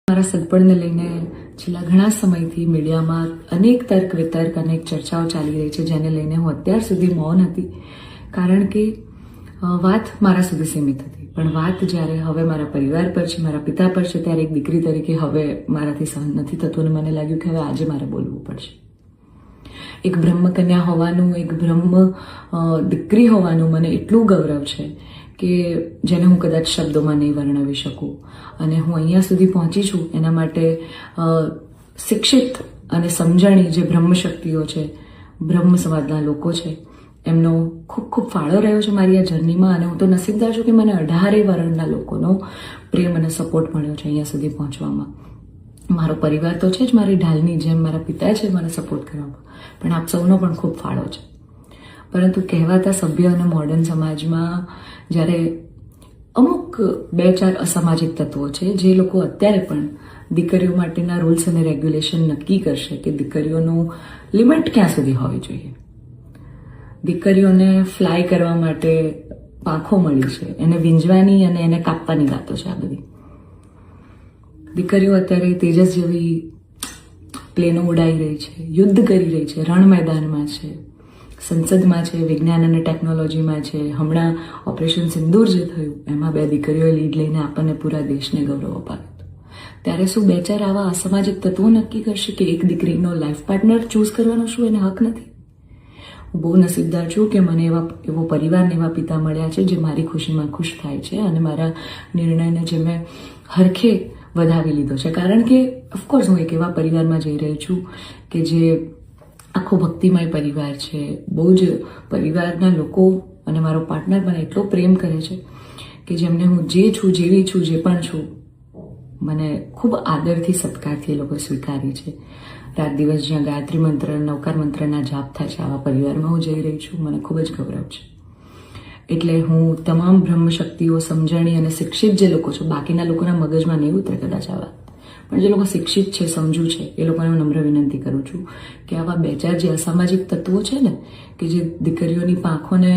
મારા સગપણને લઈને છેલ્લા ઘણા સમયથી મીડિયામાં અનેક તર્ક વિતર્ક અનેક ચર્ચાઓ ચાલી રહી છે, જેને લઈને હું અત્યાર સુધી મૌન હતી, કારણ કે વાત મારા સુધી સીમિત હતી. પણ વાત જ્યારે હવે મારા પરિવાર પર છે, મારા પિતા પર છે, ત્યારે એક દીકરી તરીકે હવે મારાથી સહન નથી થતું અને મને લાગ્યું કે હવે આજે મારે બોલવું પડશે. એક બ્રહ્મકન્યા હોવાનું, એક બ્રહ્મ દીકરી હોવાનું મને એટલું ગૌરવ છે કે જેને હું કદાચ શબ્દોમાં નહીં વર્ણવી શકું. અને હું અહીંયા સુધી પહોંચી છું એના માટે શિક્ષિત અને સમજણી જે બ્રહ્મશક્તિઓ છે, બ્રહ્મ સમાજના લોકો છે, એમનો ખૂબ ખૂબ ફાળો રહ્યો છે મારી આ જર્નીમાં. અને હું તો નસીબદાર છું કે મને 18 વર્ણના લોકોનો પ્રેમ અને સપોર્ટ મળ્યો છે અહીંયા સુધી પહોંચવામાં. મારો પરિવાર તો છે જ, મારી ઢાલની જેમ મારા પિતા છે મને સપોર્ટ કરવામાં, પણ આપ સૌનો પણ ખૂબ ફાળો છે. પરંતુ કહેવાતા સભ્ય અને મોડર્ન સમાજમાં જ્યારે અમુક 2-4 અસામાજિક તત્વો છે જે લોકો અત્યારે પણ દીકરીઓ માટેના રૂલ્સ અને રેગ્યુલેશન નક્કી કરશે કે દીકરીઓનું લિમિટ ક્યાં સુધી હોવી જોઈએ. દીકરીઓને ફ્લાય કરવા માટે પાંખો મળી છે, એને વીંજવાની અને એને કાપવાની વાતો છે. આ બધી દીકરીઓ અત્યારે તેજસ જેવી પ્લેનો ઉડાઈ રહી છે, યુદ્ધ કરી રહી છે, રણ મેદાનમાં છે, સંસદમાં છે, વિજ્ઞાન અને ટેકનોલોજીમાં છે. હમણાં ઓપરેશન સિંદૂર જે થયું એમાં 2 દીકરીઓએ લીડ લઈને આપણને પૂરા દેશને ગૌરવ અપાવ્યું. ત્યારે શું 2-4 આવા અસામાજિક તત્વો નક્કી કરશે કે એક દીકરીનો લાઈફ પાર્ટનર ચૂઝ કરવાનો શું એને હક નથી? હું બહુ નસીબદાર છું કે મને એવો પરિવાર ને એવા પિતા મળ્યા છે જે મારી ખુશીમાં ખુશ થાય છે અને મારા નિર્ણયને જે મેં હરખે વધાવી લીધો છે. કારણ કે ઓફકોર્સ હું એક એવા પરિવારમાં જઈ રહી છું કે જે આખો ભક્તિમય પરિવાર છે. બહુ જ પરિવારના લોકો અને મારો પાર્ટનર મને એટલો પ્રેમ કરે છે કે જેમને હું જે છું, જેવી છું, જે પણ છું, મને ખૂબ આદરથી સત્કારથી એ લોકો સ્વીકારી છે. રાત દિવસ જ્યાં ગાયત્રી મંત્ર, નવકાર મંત્રના જાપ થાય છે, આવા પરિવારમાં હું જઈ રહી છું. મને ખૂબ જ ગૌરવ છે. એટલે હું તમામ બ્રહ્મશક્તિઓ, સમજણી અને શિક્ષિત જે લોકો છે, બાકીના લોકોના મગજમાં નહીં ઉતરે કદાચ આ વાત, પણ જે લોકો શિક્ષિત છે, સમજુ છે, એ લોકોને હું નમ્ર વિનંતી કરું છું કે આવા 2-4 જે અસામાજિક તત્વો છે ને, કે જે દીકરીઓની પાંખોને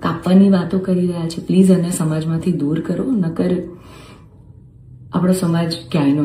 કાપવાની વાતો કરી રહ્યા છે, પ્લીઝ એને સમાજમાંથી દૂર કરો, નકર આપણો સમાજ ક્યાંયનો